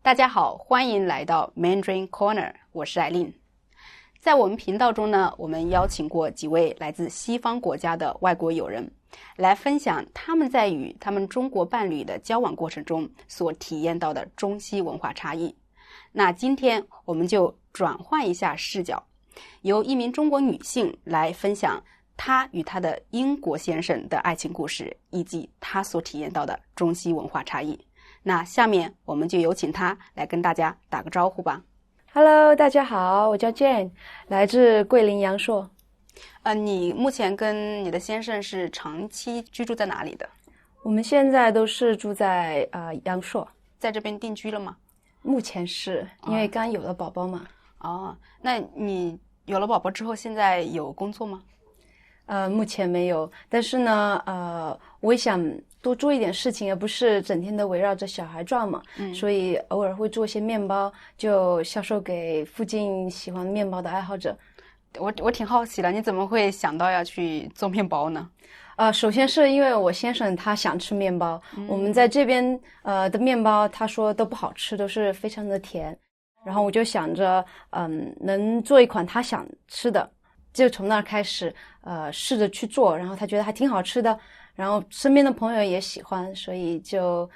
大家好，欢迎来到 Mandarin Corner， 我是艾琳。在我们频道中呢，我们邀请过几位来自西方国家的外国友人，来分享他们在与他们中国伴侣的交往过程中所体验到的中西文化差异。那今天我们就转换一下视角，由一名中国女性来分享她与她的英国先生的爱情故事，以及她所体验到的中西文化差异。那下面我们就有请她来跟大家打个招呼吧。Hello， 大家好，我叫 Jane， 来自桂林阳朔。你目前跟你的先生是长期居住在哪里的？我们现在都是住在阳朔，在这边定居了吗？目前是因为刚有了宝宝嘛。哦，那你有了宝宝之后，现在有工作吗？目前没有，但是呢，我也想多做一点事情，而不是整天都围绕着小孩转嘛。所以偶尔会做一些面包，就销售给附近喜欢面包的爱好者。我挺好奇的，你怎么会想到要去做面包呢？首先是因为我先生他想吃面包，我们在这边的面包他说都不好吃，都是非常的甜，然后我就想着能做一款他想吃的，就从那儿开始试着去做，然后他觉得还挺好吃的，然后身边的朋友也喜欢，所以就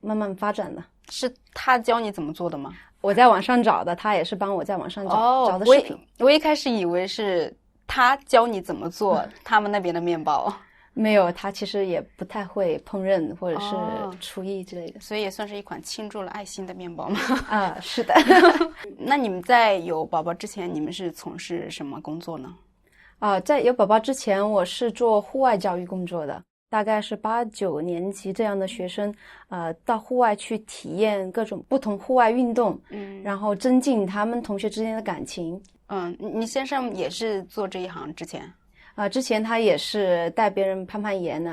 慢慢发展了。是他教你怎么做的吗？我在网上找的，他也是帮我在网上找的视频。我一开始以为是他教你怎么做他们那边的面包。没有，他其实也不太会烹饪或者是厨艺之类的，所以也算是一款倾注了爱心的面包嘛。是的。那你们在有宝宝之前，你们是从事什么工作呢？在有宝宝之前，我是做户外教育工作的，大概是8、9年级这样的学生，到户外去体验各种不同户外运动，然后增进他们同学之间的感情。你先生也是做这一行之前？之前他也是带别人攀岩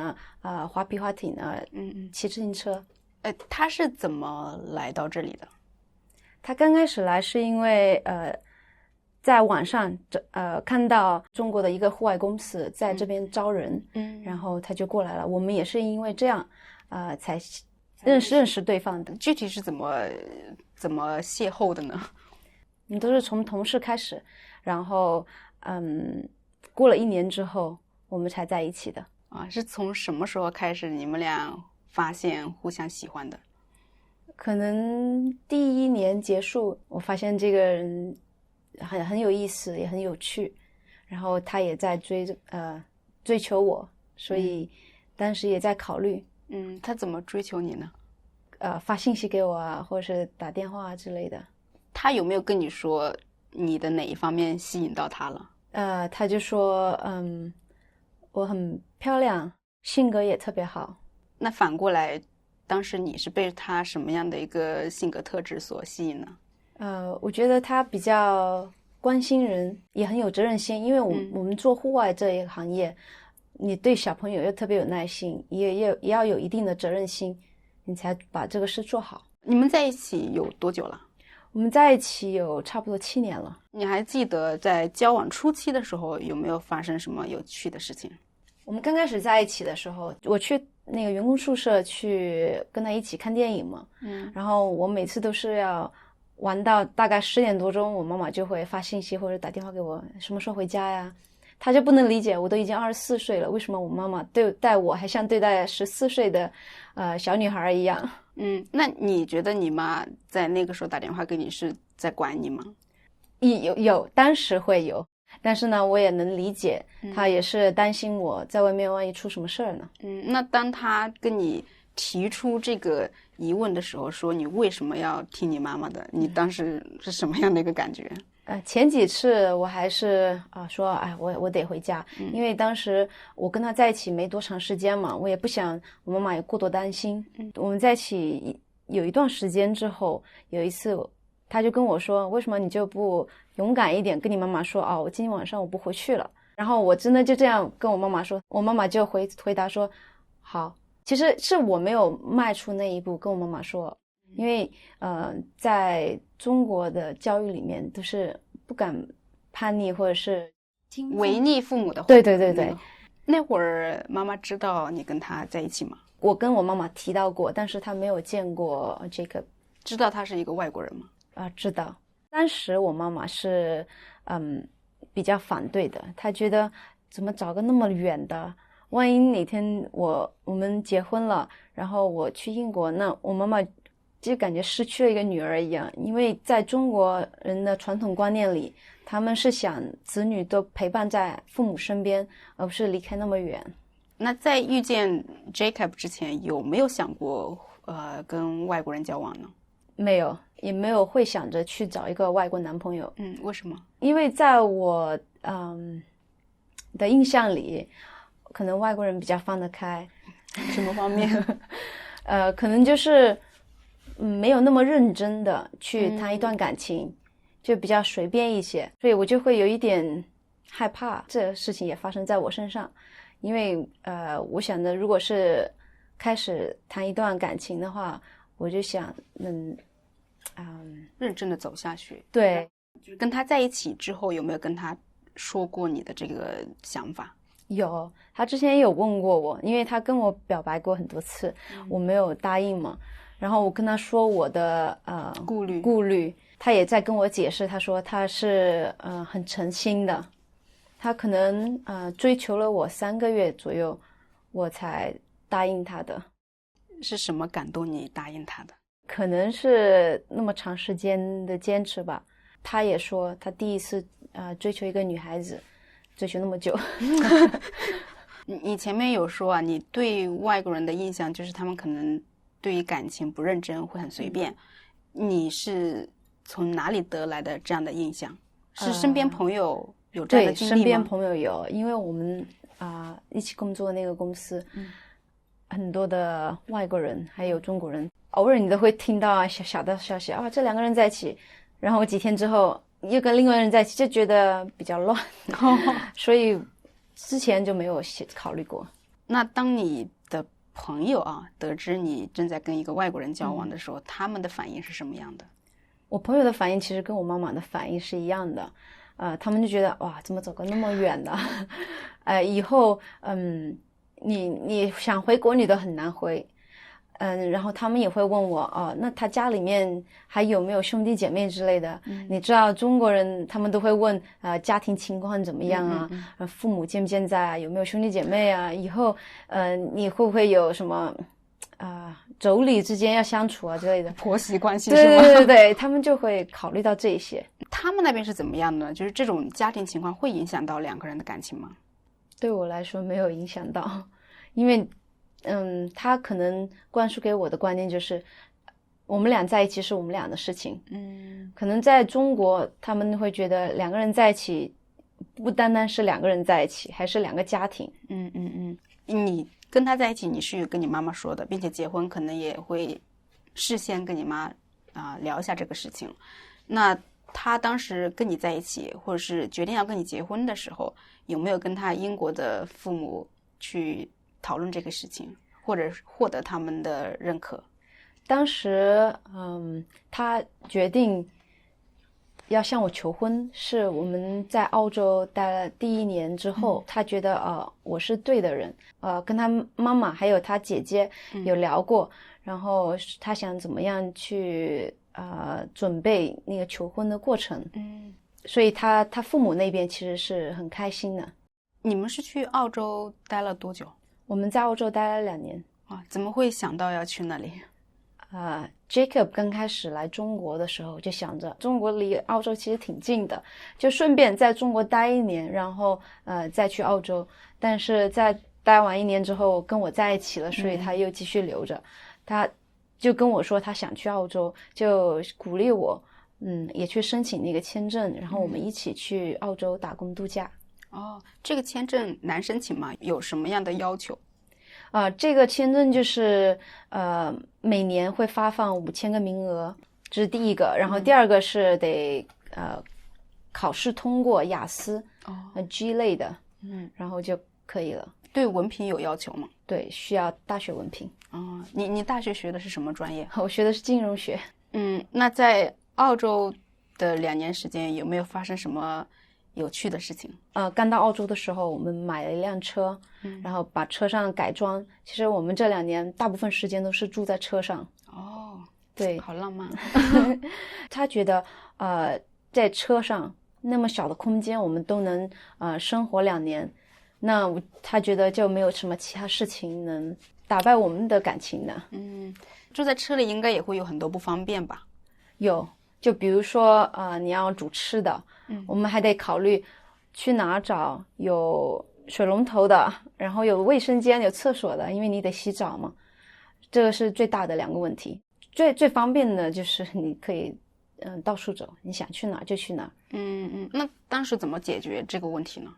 滑皮划艇骑自行车。他是怎么来到这里的？他刚开始来是因为在网上看到中国的一个户外公司在这边招人，然后他就过来了。我们也是因为这样才认识对方的。具体是怎么邂逅的呢？我们都是从同事开始，然后过了1年之后我们才在一起的。是从什么时候开始你们俩发现互相喜欢的？可能第1年结束，我发现这个人很有意思，也很有趣，然后他也在追求我，所以当时也在考虑。他怎么追求你呢？发信息给我或者是打电话之类的。他有没有跟你说你的哪一方面吸引到他了？他就说我很漂亮，性格也特别好。那反过来，当时你是被他什么样的一个性格特质所吸引呢？我觉得他比较关心人，也很有责任心，因为我们做户外这一行业，你对小朋友又特别有耐心，也要有一定的责任心，你才把这个事做好。你们在一起有多久了？我们在一起有差不多7年了。你还记得在交往初期的时候有没有发生什么有趣的事情？我们刚开始在一起的时候，我去那个员工宿舍去跟他一起看电影嘛，然后我每次都是要玩到大概10点多钟，我妈妈就会发信息或者打电话给我，什么时候回家呀？他就不能理解，我都已经24岁了，为什么我妈妈对待我还像对待14岁的小女孩一样？那你觉得你妈在那个时候打电话给你是在管你吗？有，当时会有，但是呢，我也能理解，她也是担心我在外面万一出什么事儿呢。那当她跟你提出这个疑问的时候，说你为什么要听你妈妈的，你当时是什么样的一个感觉？前几次我还是说我得回家，因为当时我跟他在一起没多长时间嘛，我也不想我妈妈有过多担心。我们在一起有一段时间之后，有一次他就跟我说，为什么你就不勇敢一点跟你妈妈说我今天晚上我不回去了。然后我真的就这样跟我妈妈说，我妈妈就回答说好。其实是我没有迈出那一步跟我妈妈说，因为在中国的教育里面都是不敢叛逆或者是违逆父母的话。对。那会儿妈妈知道你跟他在一起吗？我跟我妈妈提到过，但是她没有见过Jacob。知道他是一个外国人吗？知道。当时我妈妈是比较反对的，她觉得怎么找个那么远的，万一哪天我们结婚了，然后我去英国，那我妈妈就感觉失去了一个女儿一样。因为在中国人的传统观念里，他们是想子女都陪伴在父母身边，而不是离开那么远。那在遇见 Jacob 之前，有没有想过跟外国人交往呢？没有，也没有会想着去找一个外国男朋友。为什么？因为在我的印象里，可能外国人比较放得开。什么方面？可能就是没有那么认真的去谈一段感情，就比较随便一些，所以我就会有一点害怕这事情也发生在我身上。因为我想着如果是开始谈一段感情的话，我就想认真的走下去。对，就是跟他在一起之后，有没有跟他说过你的这个想法？有，他之前也有问过我，因为他跟我表白过很多次，我没有答应嘛。然后我跟他说我的顾虑，他也在跟我解释，他说他是很诚心的，他可能追求了我3个月左右，我才答应他的。是什么感动你答应他的？可能是那么长时间的坚持吧。他也说他第一次追求一个女孩子，追求那么久。你前面有说啊，你对外国人的印象就是他们可能对于感情不认真，会很随便。你是从哪里得来的这样的印象？是身边朋友有这样的经历吗？对，身边朋友有，因为我们一起工作的那个公司，很多的外国人还有中国人，偶尔你都会听到小的消息这2个人在一起，然后几天之后又跟另外一个人在一起，就觉得比较乱。所以之前就没有考虑过。那当你的朋友得知你正在跟一个外国人交往的时候，他们的反应是什么样的？我朋友的反应其实跟我妈妈的反应是一样的。他们就觉得哇，怎么走个那么远的？以后你想回国你都很难回。然后他们也会问我那他家里面还有没有兄弟姐妹之类的？你知道中国人他们都会问家庭情况怎么样啊？父母健不健在啊？有没有兄弟姐妹啊？以后你会不会有什么妯娌之间要相处之类的？婆媳关系是吗？对，他们就会考虑到这些。他们那边是怎么样的？就是这种家庭情况会影响到2个人的感情吗？对我来说没有影响到，因为他可能灌输给我的观念就是我们俩在一起是我们俩的事情。可能在中国他们会觉得2个人在一起不单单是2个人在一起，还是2个家庭。你跟他在一起，你是跟你妈妈说的，并且结婚可能也会事先跟你妈聊一下这个事情。那他当时跟你在一起，或者是决定要跟你结婚的时候，有没有跟他英国的父母去讨论这个事情，或者获得他们的认可？当时他决定要向我求婚，是我们在澳洲待了第1年之后，他觉得我是对的人。跟他妈妈还有他姐姐有聊过，然后他想怎么样去准备那个求婚的过程。所以他父母那边其实是很开心的。你们是去澳洲待了多久？我们在澳洲待了2年。怎么会想到要去那里？Jacob 刚开始来中国的时候就想着中国离澳洲其实挺近的，就顺便在中国待1年，然后再去澳洲。但是在待完1年之后跟我在一起了，所以他又继续留着。他就跟我说他想去澳洲，就鼓励我也去申请那个签证，然后我们一起去澳洲打工度假。这个签证难申请吗？有什么样的要求？这个签证就是每年会发放5000个名额，这是第一个。然后第2个是得考试通过雅思G 类的，然后就可以了。对文凭有要求吗？对，需要大学文凭。你大学学的是什么专业？我学的是金融学。那在澳洲的2年时间，有没有发生什么有趣的事情？刚到澳洲的时候，我们买了一辆车，然后把车上改装。其实我们这2年大部分时间都是住在车上。对，好浪漫。他觉得在车上那么小的空间我们都能生活2年，那他觉得就没有什么其他事情能打败我们的感情的。住在车里应该也会有很多不方便吧？有，就比如说你要煮吃的，我们还得考虑去哪找有水龙头的，然后有卫生间有厕所的，因为你得洗澡嘛，这个是最大的2个问题。最方便的就是你可以到处走，你想去哪就去哪。那当时怎么解决这个问题呢？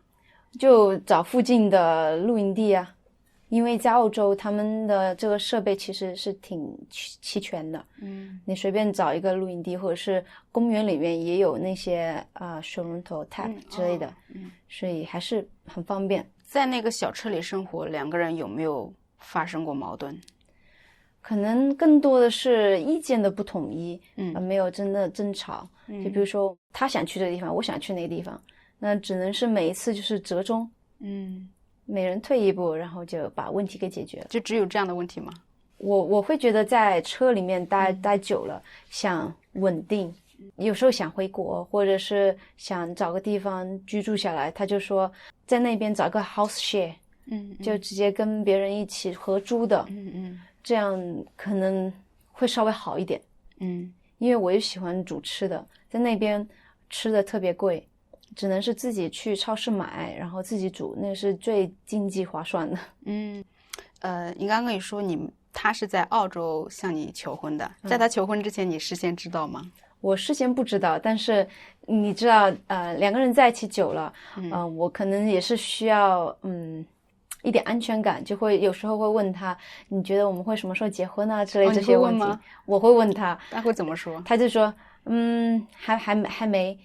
就找附近的露营地啊，因为在澳洲他们的这个设备其实是挺齐全的。你随便找一个露营地，或者是公园里面也有那些水龙头 tap 之类的，所以还是很方便。在那个小车里生活，2个人有没有发生过矛盾？可能更多的是意见的不统一，没有真的争吵。就比如说他想去这个地方，我想去那个地方，那只能是每一次就是折中，每人退一步，然后就把问题给解决了。就只有这样的问题吗？我会觉得在车里面待久了，想稳定，有时候想回国，或者是想找个地方居住下来，他就说在那边找个 house share，就直接跟别人一起合租的，这样可能会稍微好一点。因为我也喜欢煮吃的，在那边吃的特别贵，只能是自己去超市买，然后自己煮，那是最经济划算的。你刚刚也说他是在澳洲向你求婚的，在他求婚之前你事先知道吗？我事先不知道，但是你知道2个人在一起久了，我可能也是需要一点安全感，就会有时候会问他，你觉得我们会什么时候结婚啊之类这些问题。你会问吗？我会问他。他会怎么说？他就说还没，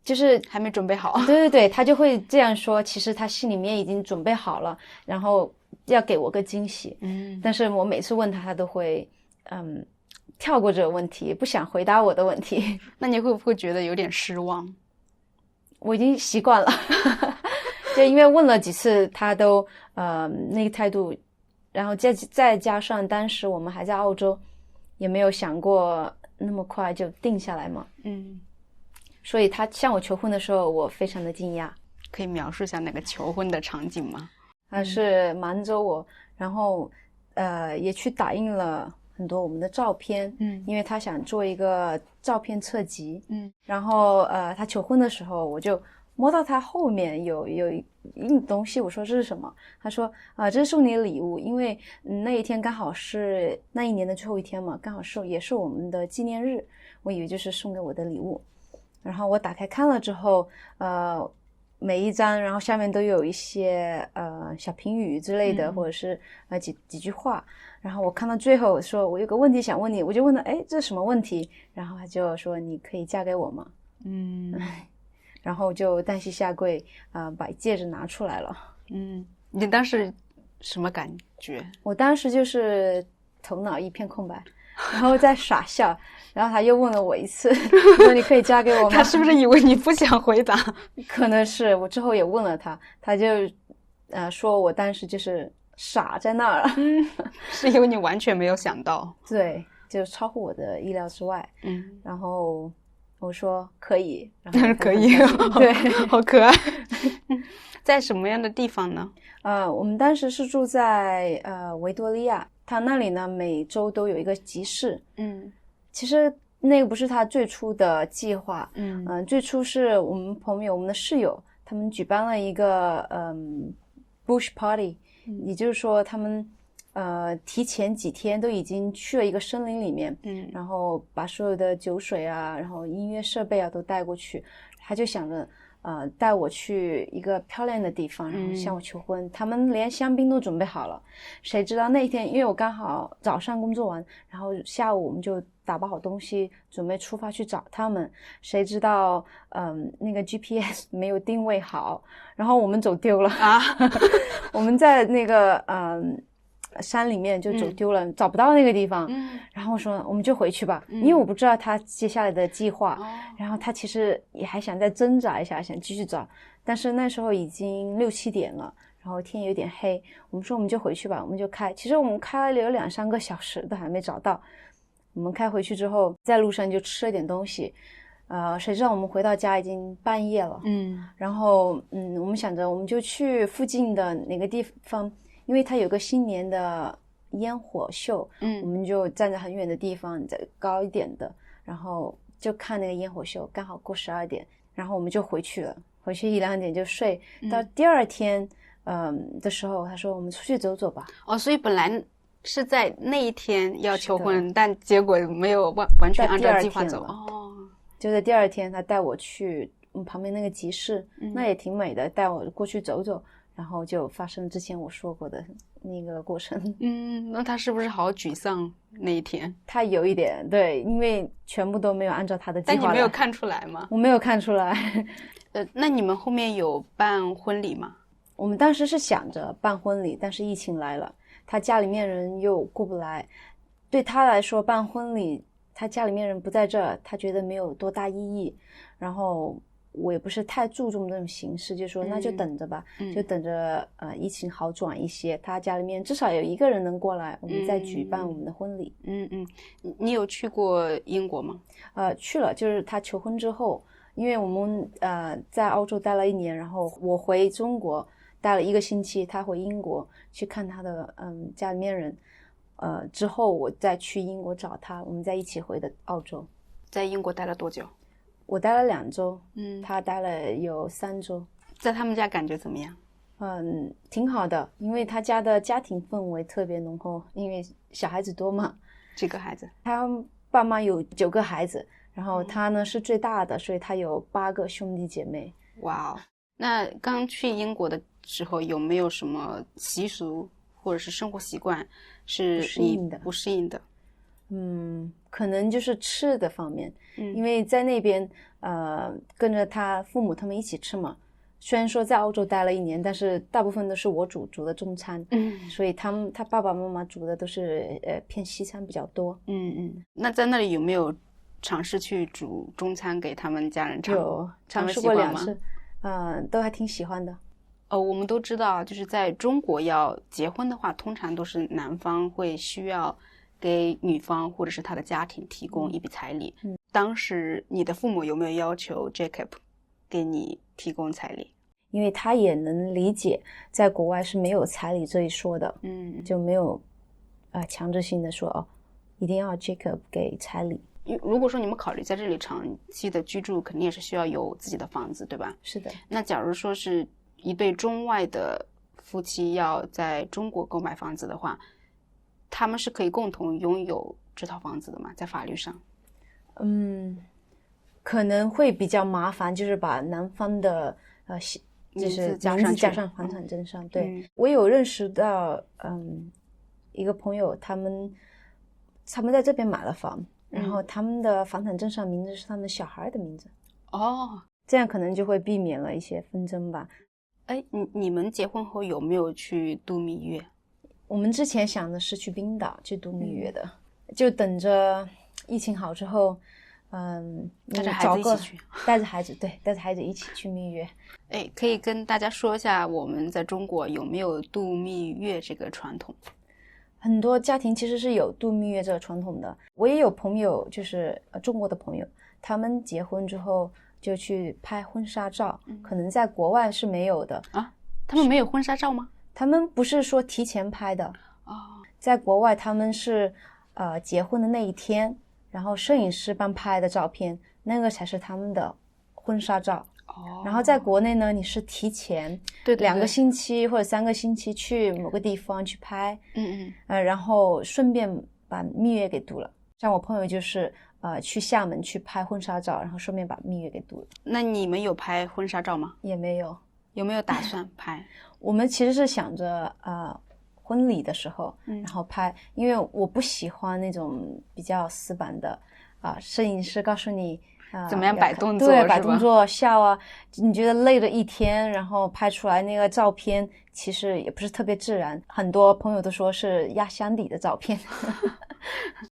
就是还没准备好。对，他就会这样说，其实他心里面已经准备好了，然后要给我个惊喜。但是我每次问他都会跳过这个问题，不想回答我的问题。那你会不会觉得有点失望？我已经习惯了。就因为问了几次他都那个态度，然后再加上当时我们还在澳洲，也没有想过那么快就定下来嘛。所以他向我求婚的时候我非常的惊讶。可以描述一下那个求婚的场景吗？他是瞒着我，然后也去打印了很多我们的照片，因为他想做一个照片册集。然后他求婚的时候我就摸到他后面有印东西，我说这是什么？他说这是送你的礼物，因为那一天刚好是那一年的最后一天嘛，刚好也是我们的纪念日，我以为就是送给我的礼物。然后我打开看了之后每一张然后下面都有一些小评语之类的，或者是几句话。然后我看到最后说我有个问题想问你，我就问了这是什么问题？然后他就说你可以嫁给我吗？然后就单膝下跪把戒指拿出来了。你当时什么感觉？我当时就是头脑一片空白，然后在傻笑。然后他又问了我一次，说你可以嫁给我吗？他是不是以为你不想回答？可能是。我之后也问了他，他就说我当时就是傻在那儿了。是因为你完全没有想到。对，就超乎我的意料之外。然后我说可以，然后可以。对，好可爱。在什么样的地方呢？我们当时是住在维多利亚，他那里呢每周都有一个集市。其实那个不是他最初的计划。最初是我们朋友，我们的室友，他们举办了一个bush party，也就是说他们提前几天都已经去了一个森林里面，然后把所有的酒水啊，然后音乐设备啊都带过去。他就想着带我去一个漂亮的地方，然后向我求婚。他们连香槟都准备好了。谁知道那一天，因为我刚好早上工作完，然后下午我们就打包好东西准备出发去找他们。谁知道那个 GPS 没有定位好，然后我们走丢了我们在那个山里面就走丢了，找不到那个地方。然后我说我们就回去吧，因为我不知道他接下来的计划。然后他其实也还想再挣扎一下，想继续找，但是那时候已经6、7点了，然后天有点黑。我们说我们就回去吧，我们就开，其实我们开了有2、3个小时都还没找到。我们开回去之后，在路上就吃了点东西，谁知道我们回到家已经半夜了，然后我们想着我们就去附近的哪个地方，因为它有个新年的烟火秀，我们就站在很远的地方，在高一点的，然后就看那个烟火秀，刚好过12点，然后我们就回去了，回去1-2点就睡，到第二天的时候，他说我们出去走走吧。所以本来是在那一天要求婚，但结果没有完全按照计划走。就在第二天，他带我去旁边那个集市，那也挺美的，带我过去走走，然后就发生之前我说过的那个过程。那他是不是好沮丧那一天？他有一点，对，因为全部都没有按照他的计划来。但你没有看出来吗？我没有看出来。那你们后面有办婚礼吗？我们当时是想着办婚礼，但是疫情来了，他家里面人又过不来，对他来说办婚礼，他家里面人不在这儿，他觉得没有多大意义。然后我也不是太注重这种形式，就说那就等着吧，就等着疫情好转一些，他家里面至少有一个人能过来，我们再举办我们的婚礼。你有去过英国吗？去了，就是他求婚之后，因为我们在澳洲待了1年，然后我回中国待了1个星期，他回英国去看他的家里面人，之后我再去英国找他，我们再一起回的澳洲。在英国待了多久？我待了2周，他待了有3周。在他们家感觉怎么样？挺好的，因为他家的家庭氛围特别浓厚，因为小孩子多嘛。几个孩子？他爸妈有9个孩子，然后他呢是最大的，所以他有8个兄弟姐妹。哇哦！那刚去英国的时候有没有什么习俗或者是生活习惯是你不适应的？可能就是吃的方面，因为在那边跟着他父母他们一起吃嘛。虽然说在澳洲待了1年，但是大部分都是我煮的中餐，所以他爸爸妈妈煮的都是偏西餐比较多。那在那里有没有尝试去煮中餐给他们家人尝？有尝试过2次，都还挺喜欢的。我们都知道，就是在中国要结婚的话，通常都是男方会需要给女方或者是他的家庭提供一笔彩礼。当时你的父母有没有要求 Jacob 给你提供彩礼？因为他也能理解在国外是没有彩礼这一说的，就没有强制性的说一定要 Jacob 给彩礼。如果说你们考虑在这里长期的居住，肯定也是需要有自己的房子，对吧？是的。那假如说是一对中外的夫妻要在中国购买房子的话，他们是可以共同拥有这套房子的吗？在法律上？可能会比较麻烦，就是把男方的就是名字加上房产证上。对，我有认识到一个朋友，他们在这边买了房，然后他们的房产证上名字是他们小孩的名字。这样可能就会避免了一些纷争吧。你们结婚后有没有去度蜜月？我们之前想的是去冰岛去度蜜月的，就等着疫情好之后，带着孩子一起去，带着孩子一起去蜜月。可以跟大家说一下我们在中国有没有度蜜月这个传统？很多家庭其实是有度蜜月这个传统的。我也有朋友，就是中国的朋友，他们结婚之后就去拍婚纱照，可能在国外是没有的啊。他们没有婚纱照吗？他们不是说提前拍的在国外他们是结婚的那一天，然后摄影师帮拍的照片，那个才是他们的婚纱照。然后在国内呢，你是提前2个星期或者3个星期去某个地方去拍，然后顺便把蜜月给度了。像我朋友就是去厦门去拍婚纱照，然后顺便把蜜月给度了。那你们有拍婚纱照吗？也没有。有没有打算拍？我们其实是想着婚礼的时候然后拍，因为我不喜欢那种比较死板的摄影师告诉你怎么样摆动作，对，摆动作笑你觉得累了一天，然后拍出来那个照片其实也不是特别自然，很多朋友都说是压箱底的照片。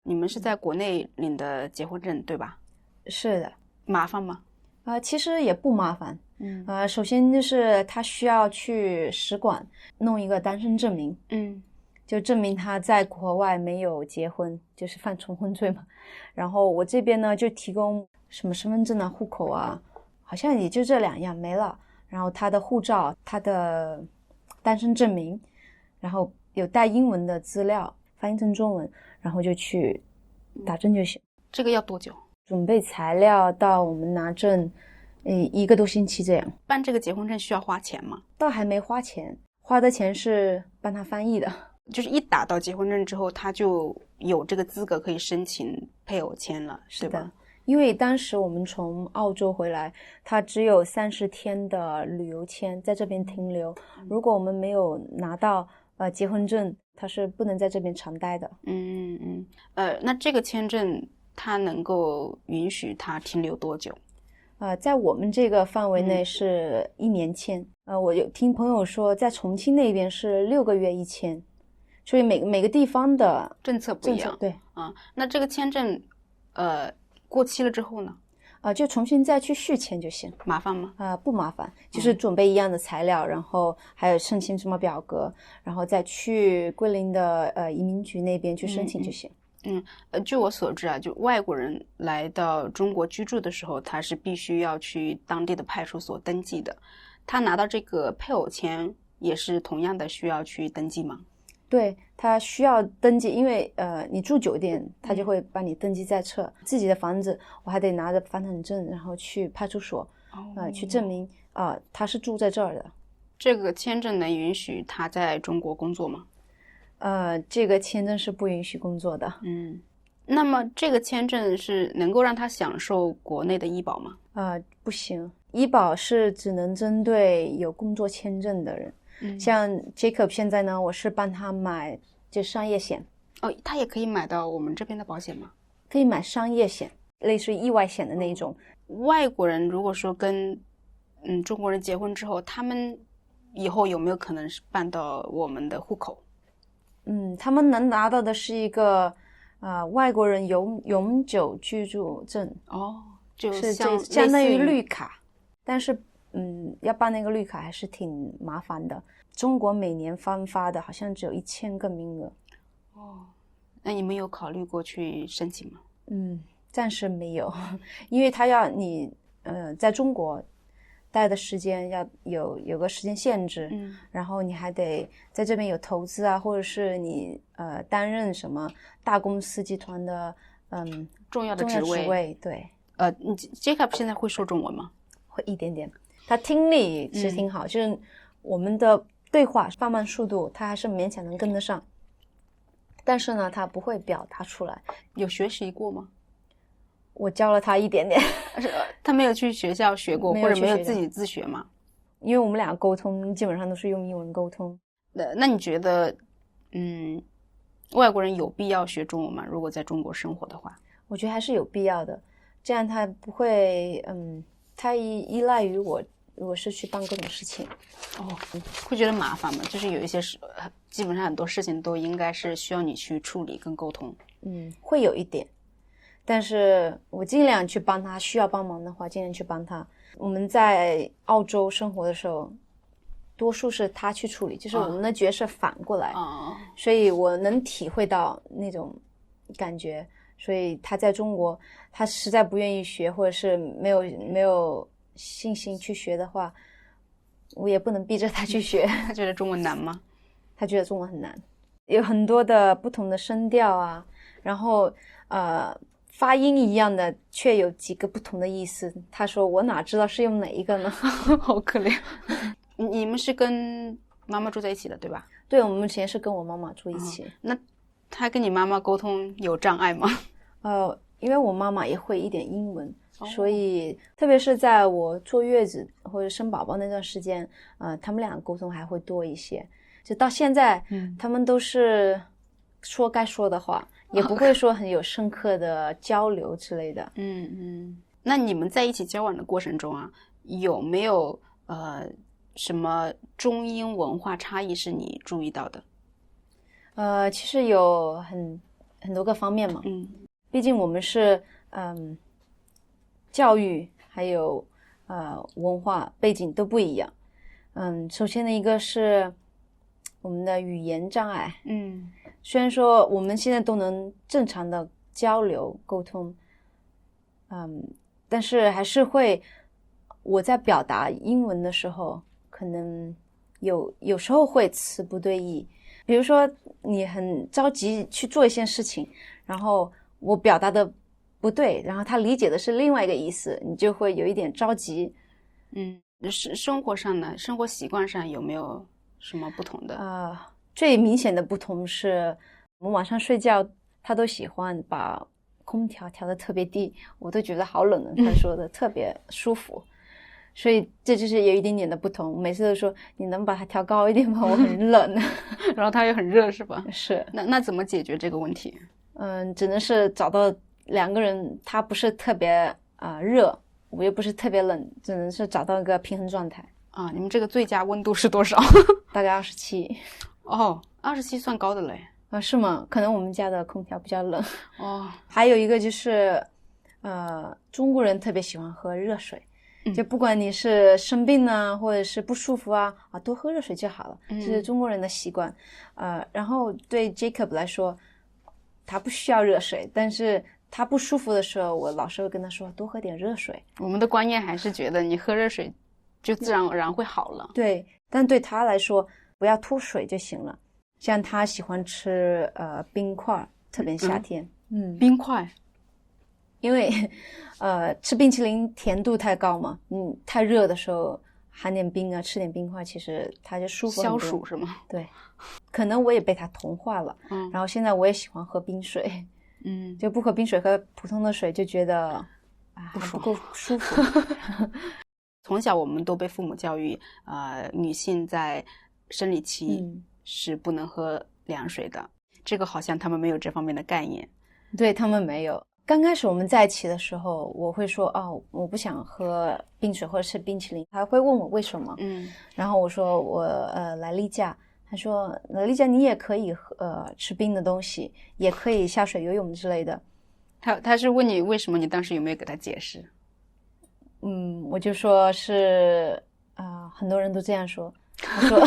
你们是在国内领的结婚证对吧？是的。麻烦吗？其实也不麻烦。首先就是他需要去使馆弄一个单身证明。就证明他在国外没有结婚，就是犯重婚罪嘛。然后我这边呢就提供什么身份证啊、户口啊，好像也就这2样没了。然后他的护照、他的单身证明，然后有带英文的资料翻译成中文，然后就去打证就行。这个要多久？准备材料到我们拿证，1个多星期这样。办这个结婚证需要花钱吗？倒还没花钱，花的钱是帮他翻译的。就是一打到结婚证之后，他就有这个资格可以申请配偶签了，是的，对吧？因为当时我们从澳洲回来，他只有30天的旅游签在这边停留。如果我们没有拿到结婚证，他是不能在这边常待的。那这个签证它能够允许他停留多久？在我们这个范围内是1年签。我有听朋友说，在重庆那边是6个月一签，所以每个地方的政策不一样。对啊，那这个签证过期了之后呢？就重新再去续签就行。麻烦吗？不麻烦，就是准备一样的材料，然后还有申请什么表格，然后再去桂林的移民局那边去申请就行。据我所知啊，就外国人来到中国居住的时候，他是必须要去当地的派出所登记的。他拿到这个配偶签也是同样的需要去登记吗？对，他需要登记，因为你住酒店，他就会把你登记在册。自己的房子，我还得拿着房产证，然后去派出所，去证明他是住在这儿的。这个签证能允许他在中国工作吗？这个签证是不允许工作的。那么这个签证是能够让他享受国内的医保吗？不行，医保是只能针对有工作签证的人。像 Jacob 现在呢，我是帮他买就商业险。他也可以买到我们这边的保险吗？可以买商业险，类似于意外险的那一种。外国人如果说跟中国人结婚之后，他们以后有没有可能是办到我们的户口？他们能拿到的是一个外国人永久居住证。就是相当于绿卡，但是要办那个绿卡还是挺麻烦的。中国每年颁发的好像只有1000个名额。那你们有考虑过去申请吗？暂时没有，因为他要你在中国待的时间要有个时间限制，然后你还得在这边有投资啊，或者是你担任什么大公司集团的重要的职位。对。Jacob 现在会说中文吗？会一点点，他听力其实挺好，就是我们的对话放慢速度，他还是勉强能跟得上。但是呢，他不会表达出来。有学习过吗？我教了他一点点。他没有去学校学过，或者没有自己自学吗？因为我们俩沟通基本上都是用英文沟通。那你觉得外国人有必要学中文吗？如果在中国生活的话？我觉得还是有必要的，这样他不会太依赖于我，如果是去办各种事情。会觉得麻烦吗？就是有一些事，基本上很多事情都应该是需要你去处理跟沟通。会有一点，但是我尽量去帮他，需要帮忙的话尽量去帮他。我们在澳洲生活的时候，多数是他去处理，就是我们的角色反过来，所以我能体会到那种感觉。所以他在中国，他实在不愿意学，或者是没有信心去学的话，我也不能逼着他去学。他觉得中文难吗？他觉得中文很难，有很多的不同的声调啊，然后发音一样的，却有几个不同的意思。他说我哪知道是用哪一个呢？好可怜。你们是跟妈妈住在一起的对吧？对，我们目前是跟我妈妈住一起。那他跟你妈妈沟通有障碍吗？因为我妈妈也会一点英文，所以特别是在我坐月子或者生宝宝那段时间，他们俩沟通还会多一些。就到现在，他们都是说该说的话，也不会说很有深刻的交流之类的。那你们在一起交往的过程中啊，有没有什么中英文化差异是你注意到的？其实有很多个方面嘛。毕竟我们是教育还有文化背景都不一样。首先的一个是我们的语言障碍。虽然说我们现在都能正常的交流沟通，但是还是会，我在表达英文的时候，可能有时候会词不对意。比如说你很着急去做一件事情，然后我表达的不对，然后他理解的是另外一个意思，你就会有一点着急。生活上呢，生活习惯上有没有什么不同的？最明显的不同是，我们晚上睡觉，他都喜欢把空调调得特别低，我都觉得好冷啊，他说的特别舒服。所以这就是有一点点的不同，每次都说你能把它调高一点吗？我很冷。然后它也很热是吧？是。那怎么解决这个问题？只能是找到两个人，他不是特别热，我又不是特别冷，只能是找到一个平衡状态。你们这个最佳温度是多少？大概27。27算高的嘞。是吗？可能我们家的空调比较冷。还有一个就是中国人特别喜欢喝热水。就不管你是生病啊，或者是不舒服啊，多喝热水就好了，这是中国人的习惯。然后对 Jacob 来说，他不需要热水，但是他不舒服的时候，我老是会跟他说多喝点热水。我们的观念还是觉得你喝热水就自然而然会好了。对，但对他来说不要脱水就行了。像他喜欢吃冰块，特别夏天。冰块。因为吃冰淇淋甜度太高嘛，太热的时候含点冰啊，吃点冰块，其实它就舒服很多。消暑是吗？对，可能我也被它同化了。然后现在我也喜欢喝冰水。就不喝冰水，喝普通的水就觉得不够舒服。从小我们都被父母教育，女性在生理期是不能喝凉水的。这个好像他们没有这方面的概念。对，他们没有。刚开始我们在一起的时候，我会说我不想喝冰水或者吃冰淇淋，他会问我为什么。然后我说我来例假，他说来例假你也可以吃冰的东西，也可以下水游泳之类的。他是问你为什么，你当时有没有给他解释？我就说是很多人都这样说。他说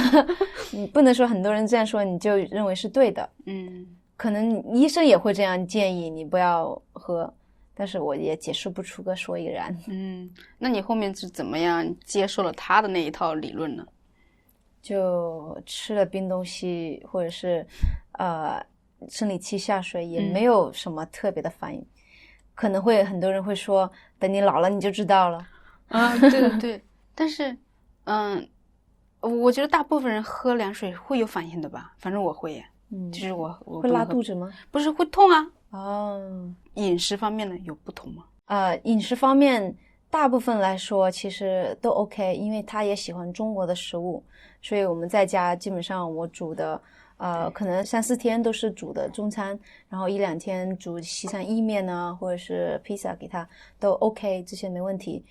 你不能说很多人这样说你就认为是对的。可能医生也会这样建议你不要喝，但是我也解释不出个所以然。那你后面是怎么样接受了他的那一套理论呢？就吃了冰东西或者是生理期下水也没有什么特别的反应。可能会很多人会说等你老了你就知道了。对，但是我觉得大部分人喝凉水会有反应的吧，反正我会耶。就是我会拉肚子吗？不是，会痛啊。饮食方面呢有不同吗？饮食方面大部分来说其实都 OK， 因为他也喜欢中国的食物，所以我们在家基本上我煮的可能3-4天都是煮的中餐，然后1-2天煮西餐意面啊，或者是披萨给他都 OK， 这些没问题。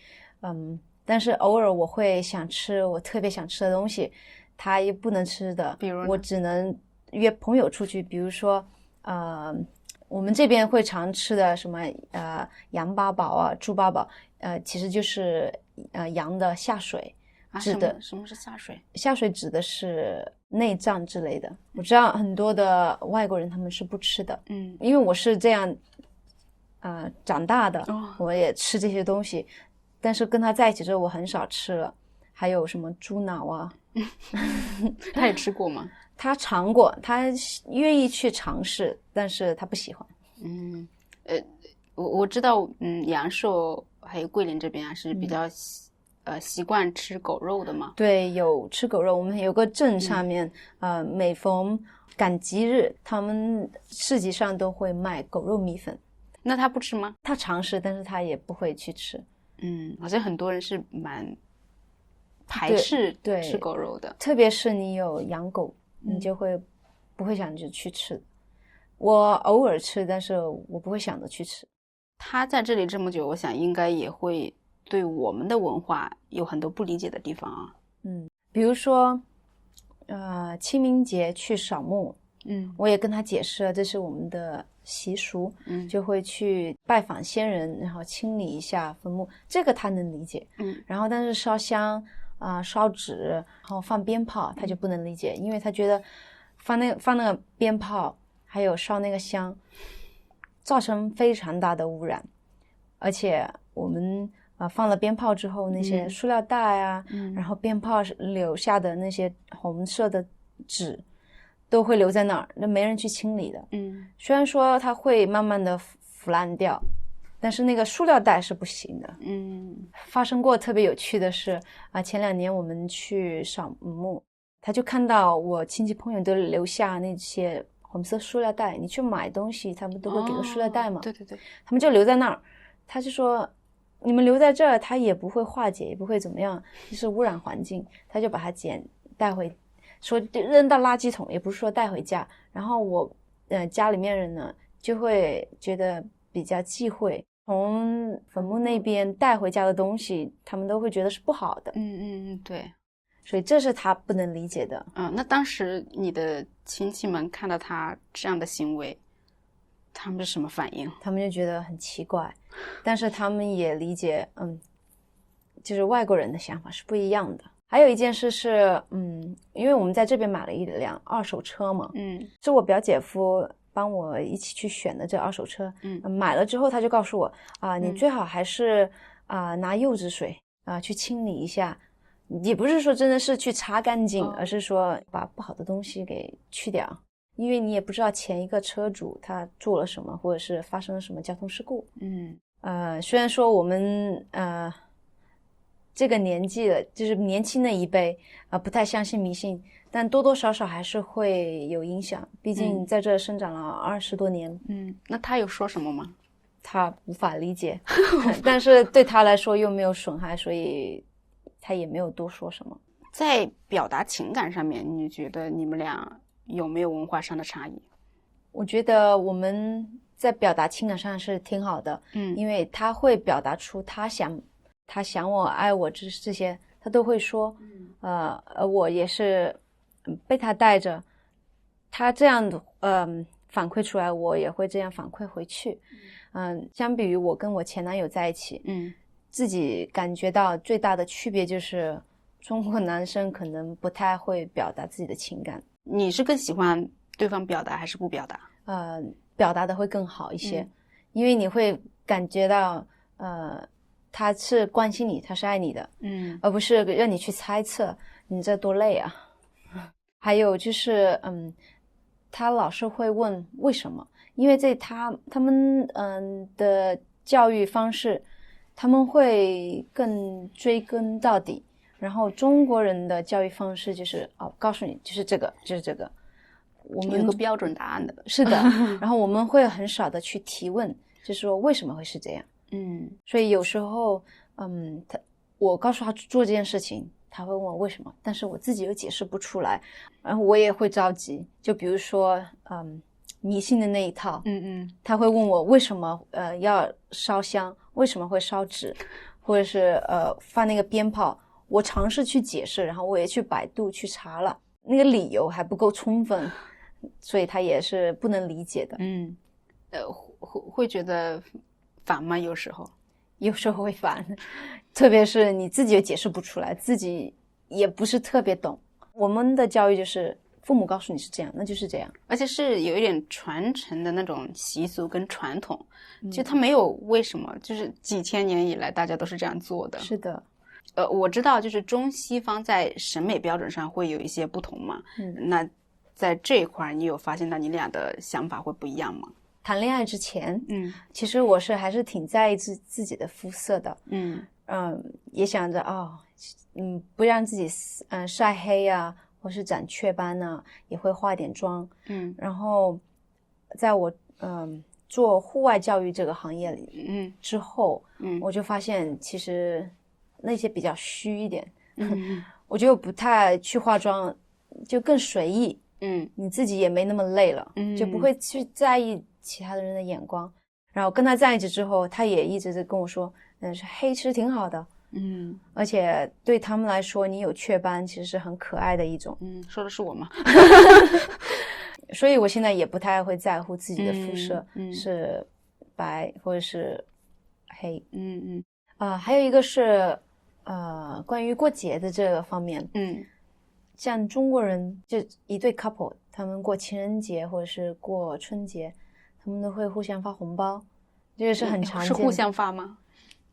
但是偶尔我会想吃我特别想吃的东西，他也不能吃的，比如呢？我只能约朋友出去，比如说我们这边会常吃的什么羊八宝啊猪八宝，其实就是羊的下水指的。什么是下水？下水指的是内脏之类的。我知道很多的外国人他们是不吃的。因为我是这样长大的，我也吃这些东西，但是跟他在一起之后我很少吃了。还有什么猪脑啊他也吃过吗？他尝过，他愿意去尝试，但是他不喜欢。我知道，阳朔还有桂林这边是比较习惯吃狗肉的嘛。对，有吃狗肉。我们有个镇上面，每逢赶集日，他们市集上都会卖狗肉米粉。那他不吃吗？他尝试，但是他也不会去吃。好像很多人是蛮排斥吃狗肉的，特别是你有养狗。你就会不会想着去吃。我偶尔吃，但是我不会想着去吃。他在这里这么久，我想应该也会对我们的文化有很多不理解的地方啊。比如说清明节去扫墓，我也跟他解释了这是我们的习俗，就会去拜访先人，然后清理一下坟墓，这个他能理解。然后但是烧香烧纸，然后放鞭炮，他就不能理解，因为他觉得放那个鞭炮还有烧那个香造成非常大的污染，而且我们放了鞭炮之后，那些塑料袋啊，然后鞭炮留下的那些红色的纸都会留在那儿，那没人去清理的。虽然说它会慢慢的腐烂掉，但是那个塑料袋是不行的。发生过特别有趣的是前2年我们去扫墓，他就看到我亲戚朋友都留下那些红色塑料袋，你去买东西他们都会给个塑料袋嘛。对对对，他们就留在那儿，他就说你们留在这儿它也不会化解，也不会怎么样，就是污染环境，他就把它带回，说扔到垃圾桶，也不是说带回家。然后我家里面人呢就会觉得比较忌讳从坟墓那边带回家的东西，他们都会觉得是不好的。对，所以这是他不能理解的。那当时你的亲戚们看到他这样的行为，他们是什么反应？他们就觉得很奇怪，但是他们也理解，就是外国人的想法是不一样的。还有一件事是，因为我们在这边买了一辆二手车嘛，是我表姐夫帮我一起去选的这二手车，买了之后他就告诉我你最好还是拿柚子水去清理一下，也不是说真的是去擦干净，而是说把不好的东西给去掉，因为你也不知道前一个车主他做了什么，或者是发生了什么交通事故。虽然说我们这个年纪了，就是年轻的一辈不太相信迷信，但多多少少还是会有影响，毕竟在这生长了20多年。那他有说什么吗？他无法理解但是对他来说又没有损害，所以他也没有多说什么。在表达情感上面，你觉得你们俩有没有文化上的差异？我觉得我们在表达情感上是挺好的，因为他会表达出他想我爱我这些他都会说，我也是被他带着，他这样反馈出来，我也会这样反馈回去。相比于我跟我前男友在一起，自己感觉到最大的区别就是中国男生可能不太会表达自己的情感。你是更喜欢对方表达还是不表达？表达的会更好一些，因为你会感觉到他是关心你，他是爱你的，而不是让你去猜测你这多累啊。还有就是他老是会问为什么，因为在他们的教育方式，他们会更追根到底，然后中国人的教育方式就是告诉你就是这个就是这个，我们有个标准答案的。是的然后我们会很少的去提问，就是说为什么会是这样。所以有时候我告诉他做这件事情，他会问我为什么，但是我自己又解释不出来，然后我也会着急。就比如说迷信的那一套，他会问我为什么要烧香，为什么会烧纸，或者是放那个鞭炮，我尝试去解释，然后我也去百度去查了，那个理由还不够充分，所以他也是不能理解的。会觉得烦吗？有时候会烦，特别是你自己也解释不出来，自己也不是特别懂。我们的教育就是父母告诉你是这样，那就是这样，而且是有一点传承的那种习俗跟传统，就它没有为什么，就是几千年以来大家都是这样做的。是的。我知道就是中西方在审美标准上会有一些不同嘛，那在这一块你有发现到你俩的想法会不一样吗？谈恋爱之前其实我还是挺在意自己的肤色的，也想着不让自己晒黑啊，或是长雀斑啊，也会化点妆。然后在我做户外教育这个行业里之后，我就发现其实那些比较虚一点，我就不太去化妆，就更随意，你自己也没那么累了，就不会去在意其他的人的眼光。然后跟他在一起之后，他也一直在跟我说黑其实挺好的，而且对他们来说你有雀斑其实是很可爱的一种。说的是我吗？所以我现在也不太会在乎自己的肤色是白或者是黑。还有一个是关于过节的这个方面，像中国人就一对 couple， 他们过情人节或者是过春节，他们都会互相发红包，这个是很常见的。是互相发吗？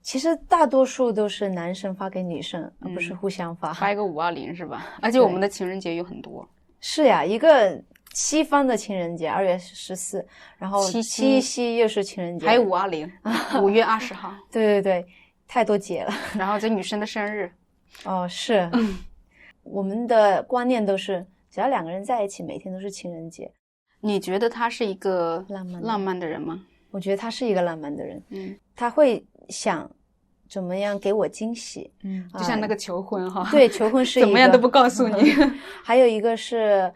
其实大多数都是男生发给女生，而不是互相发。发一个520是吧？而且我们的情人节有很多。是呀，一个西方的情人节2月14，然后七夕又是情人节，还有520，5月20号。对对对，太多节了。然后这女生的生日。哦，是。我们的观念都是，只要2个人在一起，每天都是情人节。你觉得他是一个浪漫的人吗？我觉得他是一个浪漫的人。他会想怎么样给我惊喜。就像那个求婚哈。对，求婚是一个怎么样都不告诉你。还有一个是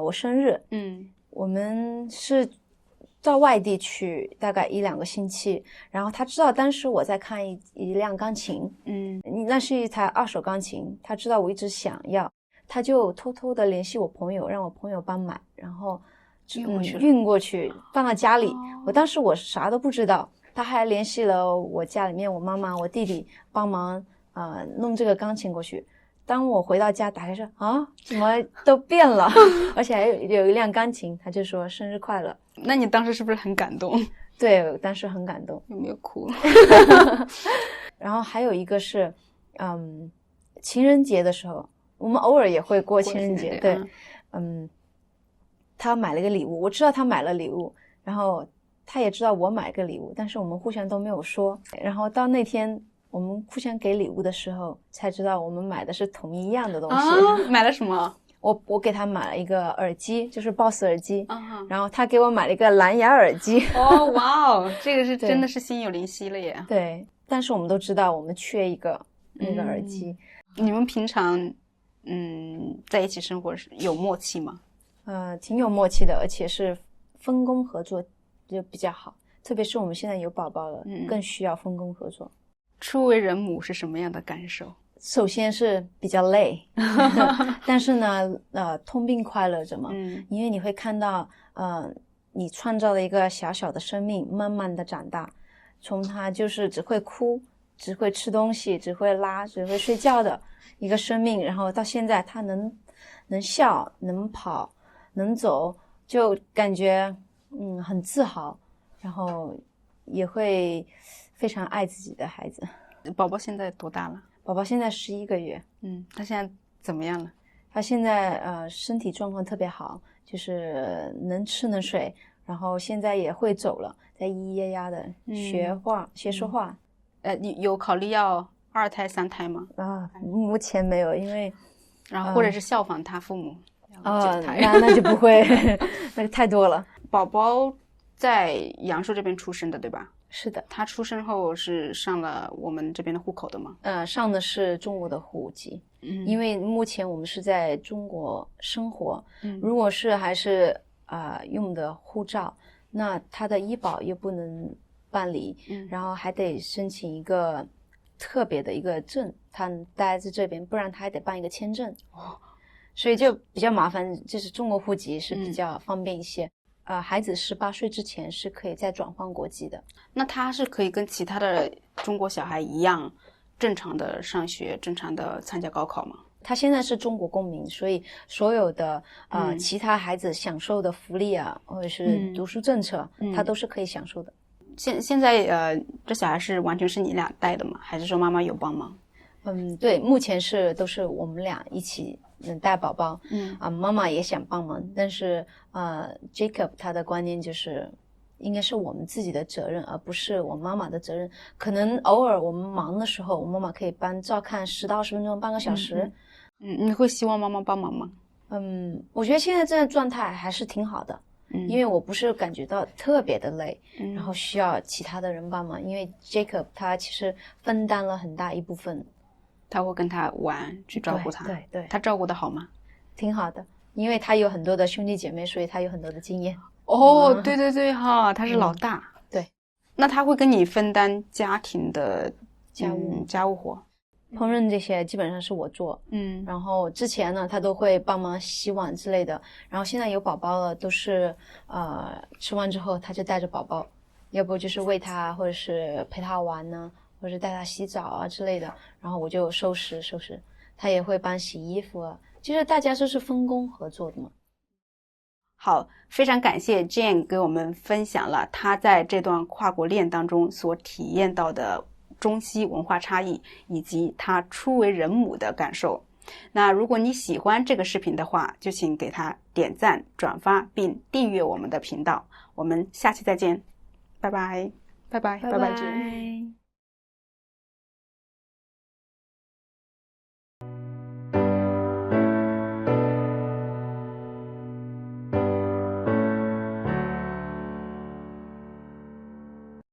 我生日。我们是到外地去大概1-2个星期，然后他知道当时我在看一辆钢琴。那是一台2手钢琴，他知道我一直想要，他就偷偷的联系我朋友，让我朋友帮买，然后运过去放到家里。当时我啥都不知道，他还联系了我家里面我妈妈我弟弟帮忙弄这个钢琴过去。当我回到家打开说怎么都变了而且还有一辆钢琴，他就说生日快乐。那你当时是不是很感动？对，当时很感动。有没有哭？然后还有一个是情人节的时候，我们偶尔也会过情人节。对。他买了一个礼物，我知道他买了礼物，然后他也知道我买个礼物，但是我们互相都没有说。然后到那天我们互相给礼物的时候，才知道我们买的是同一样的东西。买了什么？我给他买了一个耳机，就是 BOSS 耳机。然后他给我买了一个蓝牙耳机。哇哦，这个是真的是心有灵犀了耶。对，但是我们都知道我们缺一个那个耳机。你们平常在一起生活有默契吗？挺有默契的，而且是分工合作就比较好，特别是我们现在有宝宝了，更需要分工合作。初为人母是什么样的感受？首先是比较累但是呢痛并快乐着嘛。因为你会看到你创造了一个小小的生命慢慢的长大，从他就是只会哭只会吃东西只会拉只会睡觉的一个生命，然后到现在他能笑能跑能走，就感觉很自豪，然后也会非常爱自己的孩子。宝宝现在多大了？宝宝现在11个月。他现在怎么样了？他现在身体状况特别好，就是能吃能睡，然后现在也会走了，在咿咿呀呀的学说话。你有考虑要2胎3胎吗？目前没有，因为然后或者是效仿他父母9胎。那就不会那个太多了。宝宝在阳朔这边出生的对吧？是的。他出生后是上了我们这边的户口的吗？上的是中国的户籍。因为目前我们是在中国生活。如果是还是用的护照，那他的医保又不能办理。然后还得申请一个特别的一个证，他待在这边，不然他还得办一个签证。所以就比较麻烦，就是中国户籍是比较方便一些。孩子18岁之前是可以再转换国籍的。那他是可以跟其他的中国小孩一样正常的上学正常的参加高考吗？他现在是中国公民，所以所有的其他孩子享受的福利或者是读书政策，他都是可以享受的。现在这小孩是完全是你俩带的吗？还是说妈妈有帮忙？对，目前都是我们俩一起带宝宝。妈妈也想帮忙，但是Jacob 他的观念就是应该是我们自己的责任，而不是我妈妈的责任。可能偶尔我们忙的时候，我妈妈可以照看10到20分钟，半个小时。你会希望妈妈帮忙吗？我觉得现在这样状态还是挺好的。因为我不是感觉到特别的累，然后需要其他的人帮忙。因为 Jacob 他其实分担了很大一部分。他会跟他玩去照顾他。对，他照顾的好吗？挺好的，因为他有很多的兄弟姐妹，所以他有很多的经验。对对对哈，他是老大。对。那他会跟你分担家庭的家务活？烹饪这些基本上是我做。然后之前呢他都会帮忙洗碗之类的，然后现在有宝宝了，都是吃完之后他就带着宝宝，要不就是喂他或者是陪他玩呢，或者带他洗澡啊之类的，然后我就收拾，他也会帮洗衣服啊，其实大家都是分工合作的嘛。好，非常感谢 Jane 给我们分享了她在这段跨国恋当中所体验到的中西文化差异，以及她初为人母的感受。那如果你喜欢这个视频的话，就请给它点赞、转发并订阅我们的频道。我们下期再见，拜拜，拜拜，拜拜，Jane。